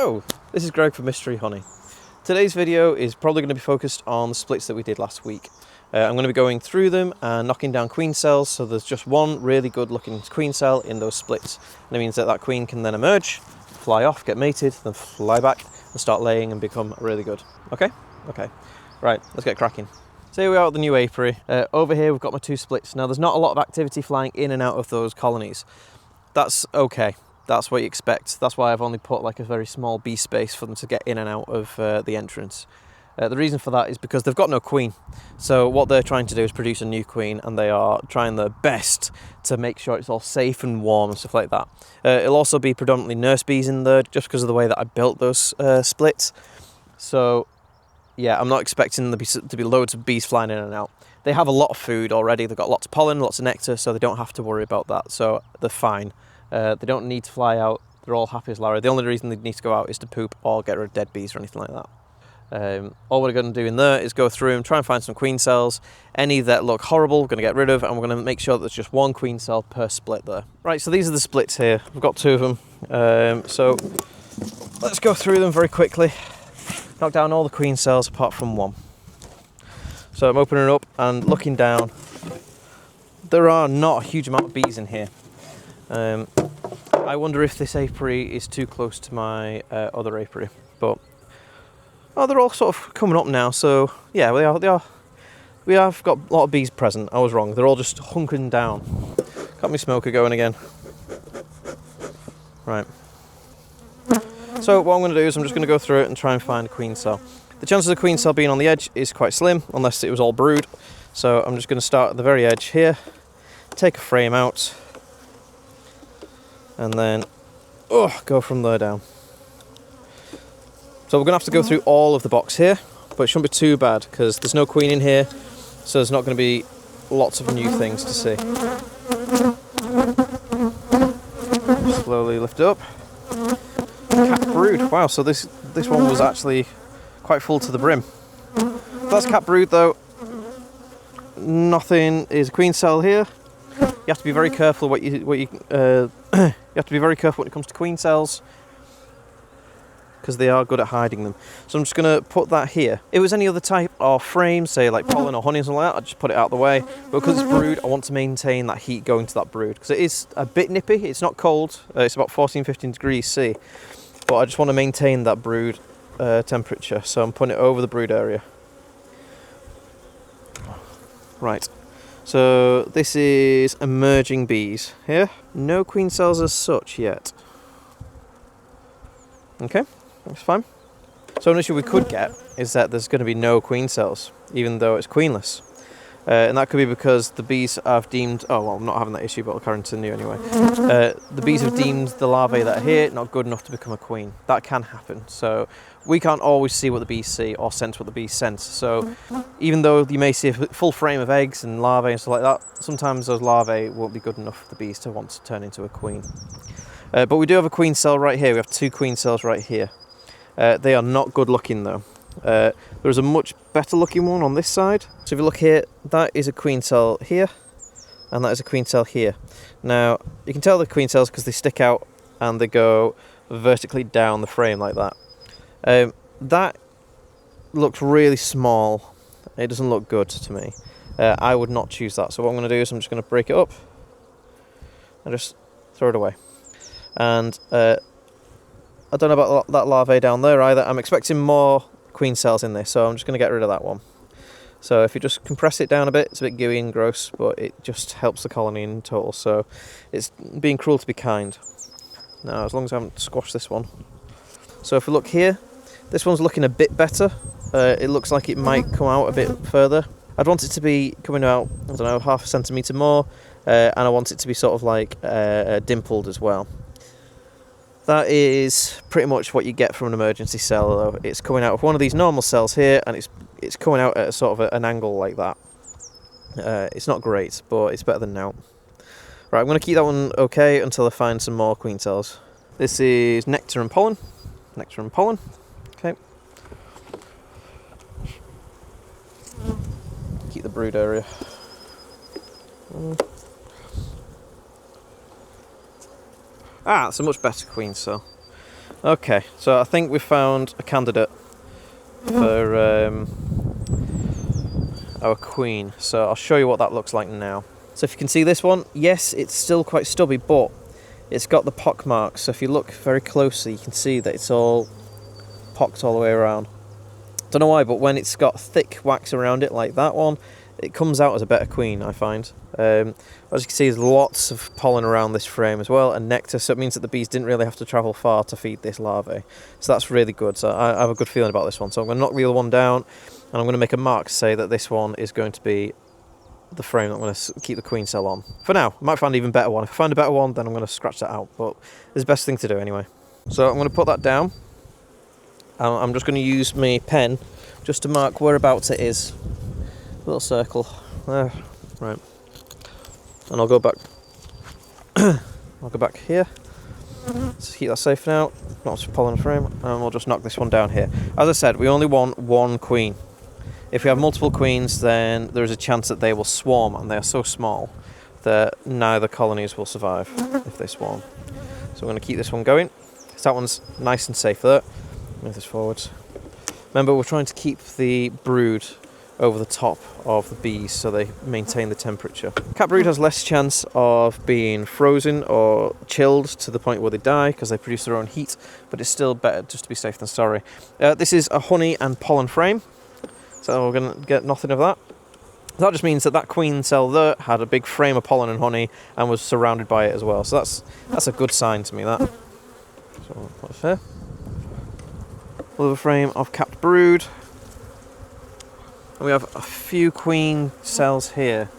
Hello, this is Greg from Mystery Honey. Today's video is probably going to be focused on the splits that we did last week. I'm going to be going through them and knocking down queen cells, so there's just one really good looking queen cell in those splits. And it means that that queen can then emerge, fly off, get mated, then fly back and start laying and become really good. Okay? Okay. Right, let's get cracking. So here we are at the new apiary. Over here we've got my two splits. Now there's not a lot of activity flying in and out of those colonies. That's okay. That's what you expect. That's why I've only put like a very small bee space for them to get in and out of the entrance. The reason for that is because they've got no queen. So what they're trying to do is produce a new queen, and they are trying their best to make sure it's all safe and warm and stuff like that. It'll also be predominantly nurse bees in there just because of the way that I built those splits. So yeah, I'm not expecting there to be loads of bees flying in and out. They have a lot of food already. They've got lots of pollen, lots of nectar, so they don't have to worry about that. So they're fine. They don't need to fly out. They're all happy as Larry. The only reason they need to go out is to poop or get rid of dead bees or anything like that. All we're going to do in there is go through and try and find some queen cells. Any that look horrible, we're going to get rid of, and we're going to make sure that there's just one queen cell per split there. Right, so these are the splits here. We've got two of them. So let's go through them very quickly. Knock down all the queen cells apart from one. So I'm opening it up and looking down. There are not a huge amount of bees in here. I wonder if this apiary is too close to my other apiary, but they're all sort of coming up now. So yeah, they are. We have got a lot of bees present. I was wrong. They're all just hunkering down. Got my smoker going again. Right. So what I'm going to do is I'm just going to go through it and try and find a queen cell. The chances of the queen cell being on the edge is quite slim, unless it was all brood. So I'm just going to start at the very edge here, take a frame out, and then go from there down. So we're going to have to go through all of the box here, but it shouldn't be too bad because there's no queen in here, so there's not going to be lots of new things to see. Slowly lift it up. Cat brood. Wow, so this one was actually quite full to the brim. That's cat brood though. Nothing is a queen cell here. You have to be very careful you have to be very careful when it comes to queen cells, because they are good at hiding them. So I'm just going to put that here. If it was any other type of frame, say like pollen or honey or something like that, I'd just put it out of the way. But because it's brood, I want to maintain that heat going to that brood, because it is a bit nippy. It's not cold. It's about 14-15 degrees C. But I just want to maintain that brood temperature. So I'm putting it over the brood area. Right. So this is emerging bees here. No queen cells as such yet. Okay, that's fine. So an issue we could get is that there's going to be no queen cells, even though it's queenless. And that could be because the bees have deemed, I'm not having that issue, but I'll carry on to new anyway. The bees have deemed the larvae that are here not good enough to become a queen. That can happen. So we can't always see what the bees see or sense what the bees sense. So even though you may see a full frame of eggs and larvae and stuff like that, sometimes those larvae won't be good enough for the bees to want to turn into a queen. But we do have a queen cell right here. We have two queen cells right here. They are not good looking though. There's a much better looking one on this side. So if you look here, that is a queen cell here, and that is a queen cell here. Now you can tell the queen cells because they stick out and they go vertically down the frame like that. That looks really small. It doesn't look good to me. I would not choose that. So what I'm going to do is I'm just going to break it up and just throw it away. And I don't know about that larvae down there either. I'm expecting more queen cells in this, so I'm just going to get rid of that one. So if you just compress it down a bit, it's a bit gooey and gross, but it just helps the colony in total. So it's being cruel to be kind. Now, as long as I haven't squashed this one. So if we look here, this one's looking a bit better. It looks like it might come out a bit further. I'd want it to be coming out, I don't know, 0.5 centimetre more, and I want it to be sort of like dimpled as well. That is pretty much what you get from an emergency cell though. It's coming out of one of these normal cells here, and it's coming out at a sort of an angle like that. It's not great, but it's better than now. Right, I'm going to keep that one okay until I find some more queen cells. This is nectar and pollen. Nectar and pollen. Okay. Keep the brood area. Ah, that's a much better queen cell. Okay, so I think we've found a candidate for our queen. So I'll show you what that looks like now. So if you can see this one, yes, it's still quite stubby, but it's got the pock marks. So if you look very closely, you can see that it's all pocked all the way around. Don't know why, but when it's got thick wax around it like that one, it comes out as a better queen, I find. As you can see, there's lots of pollen around this frame as well, and nectar, so it means that the bees didn't really have to travel far to feed this larvae. So that's really good. So I have a good feeling about this one. So I'm going to knock the other one down, and I'm going to make a mark to say that this one is going to be the frame that I'm going to keep the queen cell on. For now, I might find an even better one. If I find a better one, then I'm going to scratch that out, but it's the best thing to do anyway. So I'm going to put that down. I'm just going to use my pen just to mark whereabouts it is. A little circle there, right. And I'll go back. I'll go back here. Let's keep that safe now. Not to pollen frame, and we'll just knock this one down here. As I said, we only want one queen. If we have multiple queens, then there is a chance that they will swarm, and they are so small that neither colonies will survive if they swarm. So we're going to keep this one going. So that one's nice and safe there. Move this forwards. Remember, we're trying to keep the brood over the top of the bees so they maintain the temperature. Cat brood has less chance of being frozen or chilled to the point where they die because they produce their own heat, but it's still better just to be safe than sorry. This is a honey and pollen frame, so we're going to get nothing of that. That just means that that queen cell there had a big frame of pollen and honey and was surrounded by it as well. So that's a good sign to me, that. So we'll put this here. Another frame of capped brood. And we have a few queen cells here,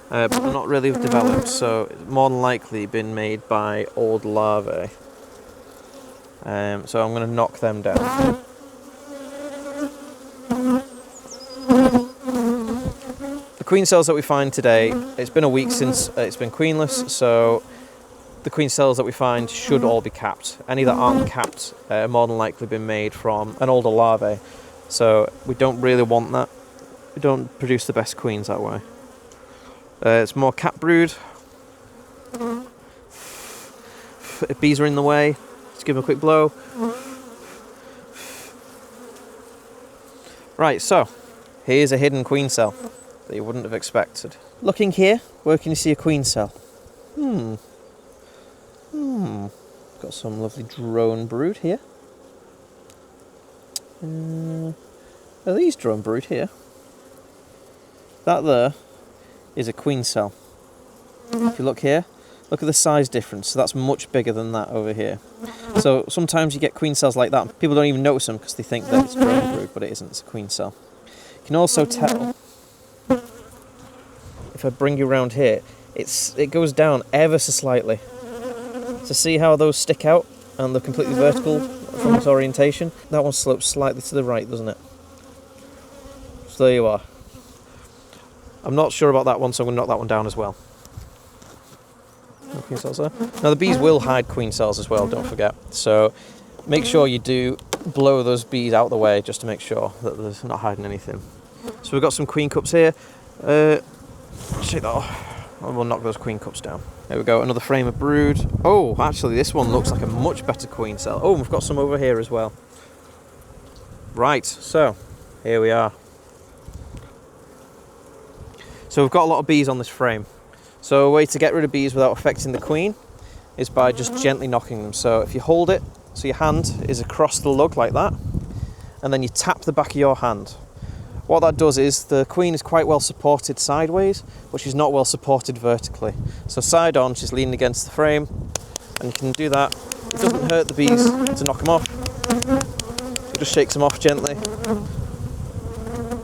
but they're not really developed, so it's more than likely been made by old larvae. So I'm going to knock them down. The queen cells that we find today, it's been a week since it's been queenless, so the queen cells that we find should all be capped. Any that aren't capped are more than likely been made from an older larvae, so we don't really want that. We don't produce the best queens that way. It's more capped brood. If bees are in the way, just give them a quick blow. Right, so here's a hidden queen cell that you wouldn't have expected. Looking here, where can you see a queen cell? Got some lovely drone brood here. Are these drone brood here? That there is a queen cell. If you look here, look at the size difference. So that's much bigger than that over here. So sometimes you get queen cells like that. People don't even notice them because they think that it's drone brood, but it isn't. It's a queen cell. You can also tell, if I bring you around here, it goes down ever so slightly. So see how those stick out and they're completely vertical from its orientation? That one slopes slightly to the right, doesn't it? So there you are. I'm not sure about that one, so I'm going to knock that one down as well. No queen cells there. Now the bees will hide queen cells as well, don't forget. So make sure you do blow those bees out of the way just to make sure that they're not hiding anything. So we've got some queen cups here. Shake that off. We'll knock those queen cups down. There we go, another frame of brood. Oh, actually this one looks like a much better queen cell. Oh, we've got some over here as well. Right, so here we are. So we've got a lot of bees on this frame. So a way to get rid of bees without affecting the queen is by just gently knocking them. So if you hold it, so your hand is across the lug like that, and then you tap the back of your hand. What that does is the queen is quite well supported sideways, but she's not well supported vertically. So side on, she's leaning against the frame, and you can do that. It doesn't hurt the bees to knock them off. It just shakes them off gently.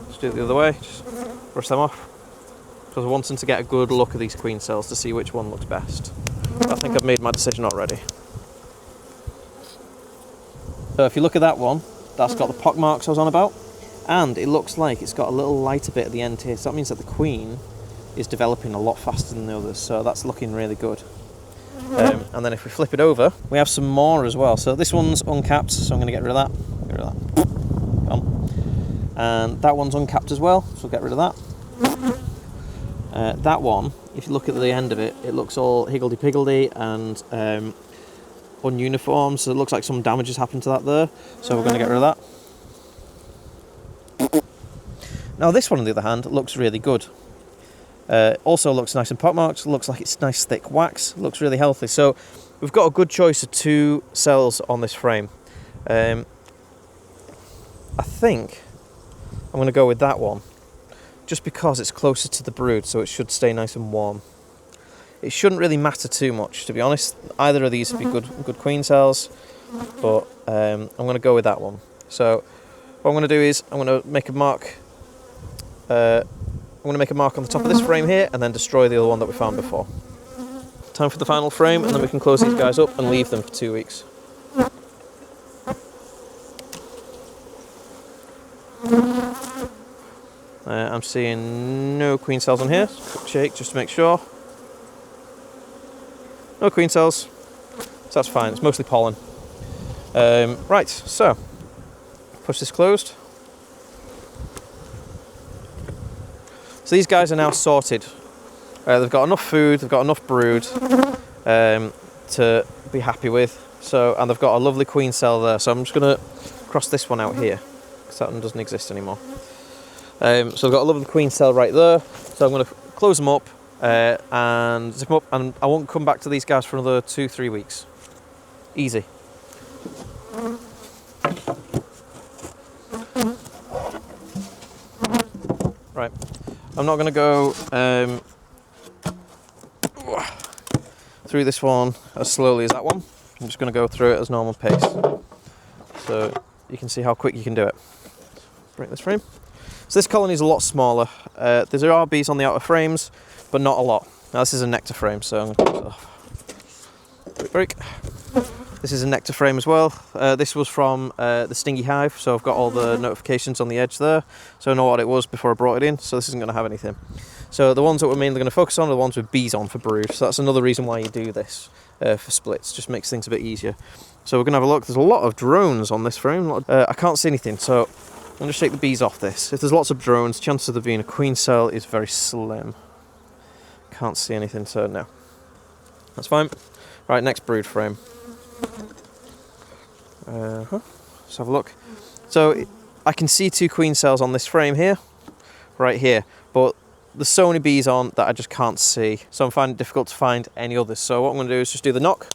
Just do it the other way, just brush them off. Because I want them to get a good look at these queen cells to see which one looks best. I think I've made my decision already. So if you look at that one, that's got the pock marks I was on about, and it looks like it's got a little lighter bit at the end here, so that means that the queen is developing a lot faster than the others, so that's looking really good. And then if we flip it over, we have some more as well. So this one's uncapped, so I'm going to get rid of that. Get rid of that. And that one's uncapped as well, so we'll get rid of that. That one, if you look at the end of it, it looks all higgledy-piggledy, and ununiform, so it looks like some damage has happened to that there. So we're going to get rid of that. Now this one, on the other hand, looks really good. Also looks nice and pockmarked, looks like it's nice thick wax, looks really healthy. So we've got a good choice of 2 cells on this frame. I think I'm going to go with that one, just because it's closer to the brood, so it should stay nice and warm. It shouldn't really matter too much, to be honest. Either of these would be good queen cells, but I'm going to go with that one. So what I'm going to do is I'm going to make a mark. I'm going to make a mark on the top of this frame here, and then destroy the other one that we found before. Time for the final frame, and then we can close these guys up and leave them for 2 weeks. I'm seeing no queen cells on here. Quick shake just to make sure. No queen cells, so that's fine. It's mostly pollen. Right, so push this closed. So these guys are now sorted. They've got enough food, they've got enough brood to be happy with. So, and they've got a lovely queen cell there. So I'm just going to cross this one out here, because that one doesn't exist anymore. So I've got a lovely queen cell right there. So I'm going to close them up and zip them up, and I won't come back to these guys for another 2-3 weeks. Easy. Right. I'm not going to go through this one as slowly as that one. I'm just going to go through it as normal pace, so you can see how quick you can do it. Break this frame. So this colony is a lot smaller. There are bees on the outer frames, but not a lot. Now this is a nectar frame, so I'm going to close it off. Break. This is a nectar frame as well. This was from the Stingy Hive, so I've got all the notifications on the edge there, so I know what it was before I brought it in, so this isn't going to have anything. So the ones that we're mainly going to focus on are the ones with bees on for brood, so that's another reason why you do this for splits, just makes things a bit easier. So we're going to have a look. There's a lot of drones on this frame. I can't see anything, so I'm going to shake the bees off this. If there's lots of drones, chances of there being a queen cell is very slim. Can't see anything, so no. That's fine. Right, next brood frame. Let's have a look. So I can see 2 queen cells on this frame here, right here, but there's so many bees on that I just can't see, so I'm finding it difficult to find any others. So what I'm going to do is just do the knock.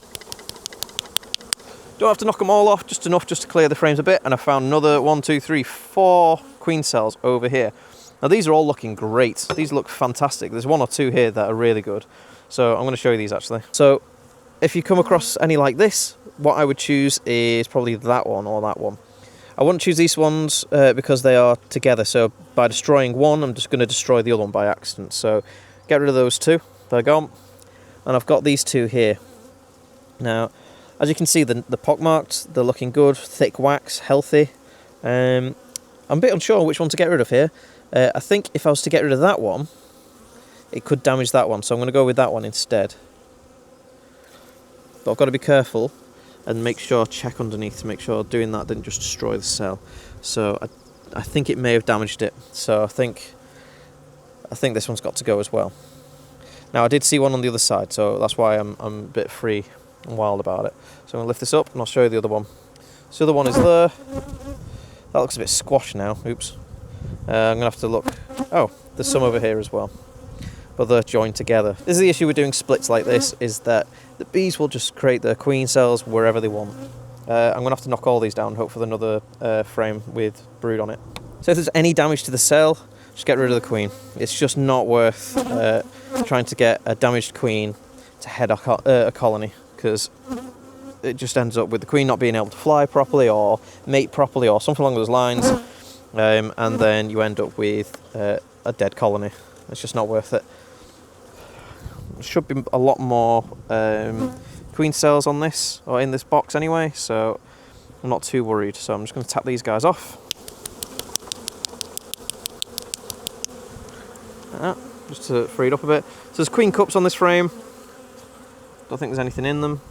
Don't have to knock them all off, just enough just to clear the frames a bit, and I found another 1, 2, 3, 4 queen cells over here. Now these are all looking great. These look fantastic. There's 1 or 2 here that are really good, so I'm going to show you these actually. So if you come across any like this, what I would choose is probably that one or that one. I wouldn't choose these ones because they are together, so by destroying one, I'm just going to destroy the other one by accident. So get rid of those 2, they're gone. And I've got these 2 here. Now, as you can see, the pockmarked, they're looking good, thick wax, healthy. I'm a bit unsure which one to get rid of here. I think if I was to get rid of that one, it could damage that one, so I'm going to go with that one instead. But I've got to be careful and make sure, check underneath to make sure doing that didn't just destroy the cell. So I think it may have damaged it. So I think this one's got to go as well. Now I did see one on the other side, so that's why I'm a bit free and wild about it. So I'm going to lift this up and I'll show you the other one. So the other one is there. That looks a bit squashed now. Oops. I'm going to have to look. Oh, there's some over here as well, but they're joined together. This is the issue with doing splits like this, is that the bees will just create their queen cells wherever they want. I'm going to have to knock all these down, hope for another frame with brood on it. So if there's any damage to the cell, just get rid of the queen. It's just not worth trying to get a damaged queen to head a colony, because it just ends up with the queen not being able to fly properly or mate properly or something along those lines, and then you end up with a dead colony. It's just not worth it. There should be a lot more queen cells on this, or in this box anyway, so I'm not too worried. So I'm just going to tap these guys off. Just to free it up a bit. So there's queen cups on this frame. Don't think there's anything in them.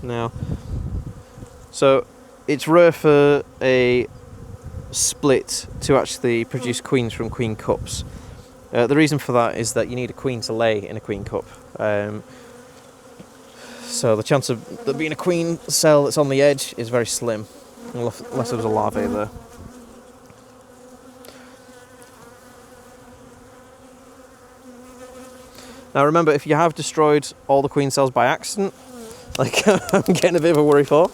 No. So it's rare for a split to actually produce queens from queen cups. The reason for that is that you need a queen to lay in a queen cup. So the chance of there being a queen cell that's on the edge is very slim, unless there was a larvae there. Now remember, if you have destroyed all the queen cells by accident, like I'm getting a bit of a worry for,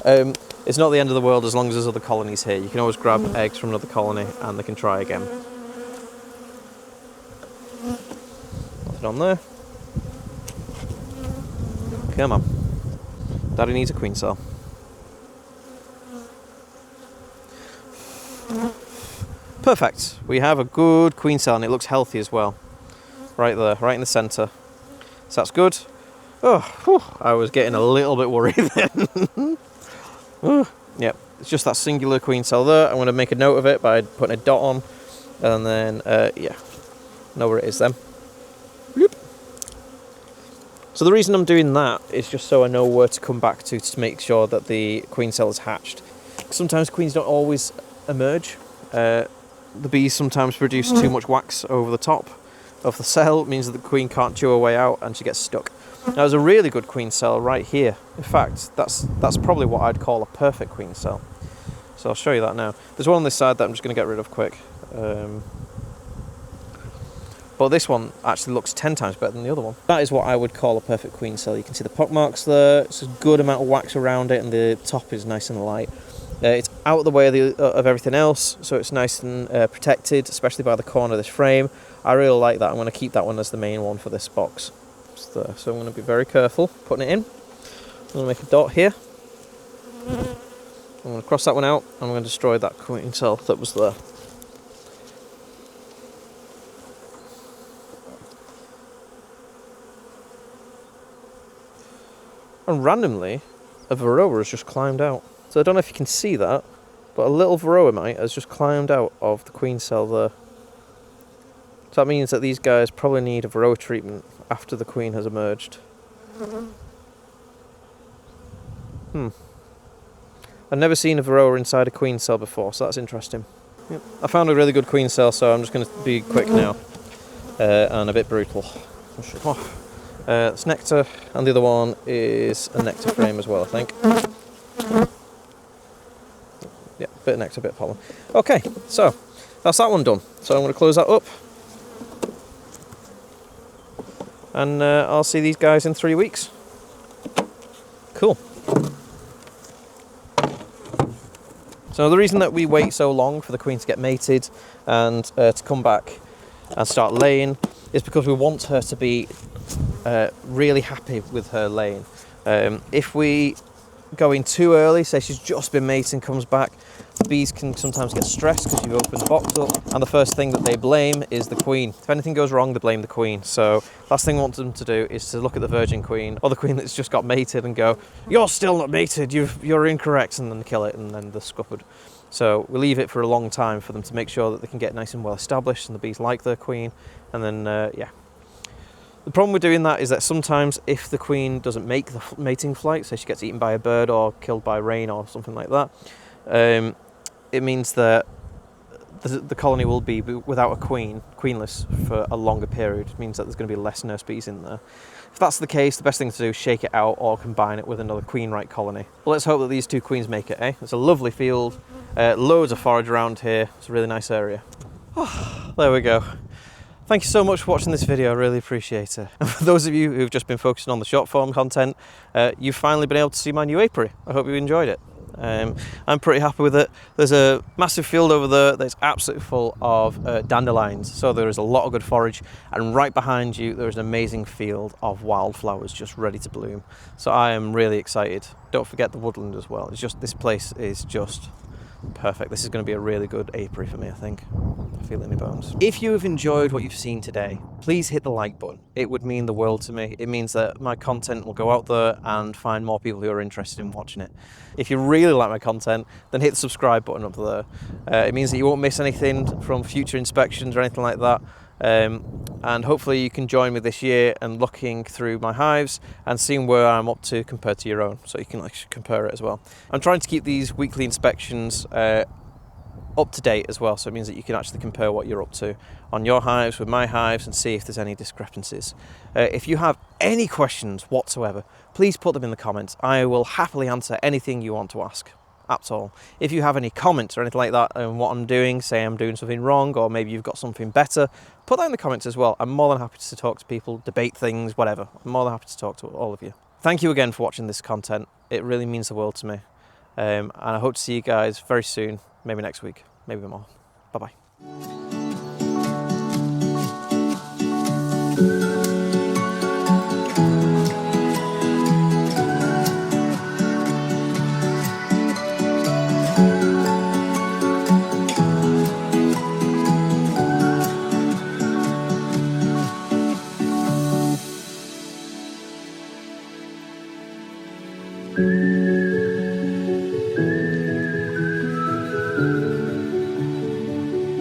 it's not the end of the world as long as there's other colonies here. You can always grab eggs from another colony and they can try again. Nothing on there. Come on. Daddy needs a queen cell. Perfect. We have a good queen cell and it looks healthy as well. Right there, right in the centre. So that's good. Oh, whew, I was getting a little bit worried then. Yep, it's just that singular queen cell there. I'm going to make a note of it by putting a dot on. And then, yeah, know where it is then. Bloop. So the reason I'm doing that is just so I know where to come back to make sure that the queen cell is hatched. Sometimes queens don't always emerge. The bees sometimes produce too much wax over the top of the cell. It means that the queen can't chew her way out and she gets stuck. Now there's a really good queen cell right here. In fact, that's probably what I'd call a perfect queen cell. So I'll show you that now. There's one on this side that I'm just going to get rid of quick. But this one actually looks 10 times better than the other one. That is what I would call a perfect queen cell. You can see the pock marks there. It's a good amount of wax around it and the top is nice and light. It's out of the way of everything else, so it's nice and protected, especially by the corner of this frame. I really like that. I'm going to keep that one as the main one for this box. So I'm going to be very careful putting it in. I'm going to make a dot here. I'm going to cross that one out. I'm going to destroy that queen cell that was there. And randomly, a varroa has just climbed out. So I don't know if you can see that, but a little varroa mite has just climbed out of the queen cell there. So that means that these guys probably need a varroa treatment after the queen has emerged. I've never seen a varroa inside a queen cell before, so that's interesting. Yep. I found a really good queen cell, so I'm just going to be quick now and a bit brutal. It's nectar, and the other one is a nectar frame as well, I think. Yeah, bit of nectar, bit of pollen. Okay, so that's that one done. So I'm going to close that up. And I'll see these guys in 3 weeks. Cool. So the reason that we wait so long for the queen to get mated and to come back and start laying is because we want her to be really happy with her laying. If we go in too early, say she's just been mating, comes back, the bees can sometimes get stressed because you've opened the box up, and the first thing that they blame is the queen. If anything goes wrong, they blame the queen. So last thing we want them to do is to look at the virgin queen or the queen that's just got mated and go, "You're still not mated, you're incorrect," and then kill it, and then they're scuppered. So we leave it for a long time for them to make sure that they can get nice and well established and the bees like their queen, and then yeah. The problem with doing that is that sometimes if the queen doesn't make the mating flight, say she gets eaten by a bird or killed by rain or something like that, it means that the colony will be without a queen, queenless, for a longer period. It means that there's going to be less nurse bees in there. If that's the case, the best thing to do is shake it out or combine it with another queen-right colony. But let's hope that these two queens make it, eh? It's a lovely field, loads of forage around here. It's a really nice area. Oh, there we go. Thank you so much for watching this video, I really appreciate it. And for those of you who've just been focusing on the short form content, you've finally been able to see my new apiary. I hope you enjoyed it. I'm pretty happy with it. There's a massive field over there that's absolutely full of dandelions, so there is a lot of good forage, and right behind you there is an amazing field of wildflowers just ready to bloom. So I am really excited. Don't forget the woodland as well. It's just, this place is just perfect. This is going to be a really good apiary for me, I think. I feel it in my bones. If you have enjoyed what you've seen today, please hit the like button. It would mean the world to me. It means that my content will go out there and find more people who are interested in watching it. If you really like my content, then hit the subscribe button up there. It means that you won't miss anything from future inspections or anything like that. And hopefully you can join me this year and looking through my hives and seeing where I'm up to compared to your own, so you can like compare it as well. I'm trying to keep these weekly inspections up to date as well, so it means that you can actually compare what you're up to on your hives with my hives and see if there's any discrepancies. If you have any questions whatsoever, please put them in the comments. I will happily answer anything you want to ask at all. If you have any comments or anything like that on what I'm doing, say I'm doing something wrong, or maybe you've got something better, put that in the comments as well. I'm more than happy to talk to people, debate things, whatever. I'm more than happy to talk to all of you. Thank you again for watching this content. It really means the world to me. And I hope to see you guys very soon, maybe next week, maybe more. Bye-bye.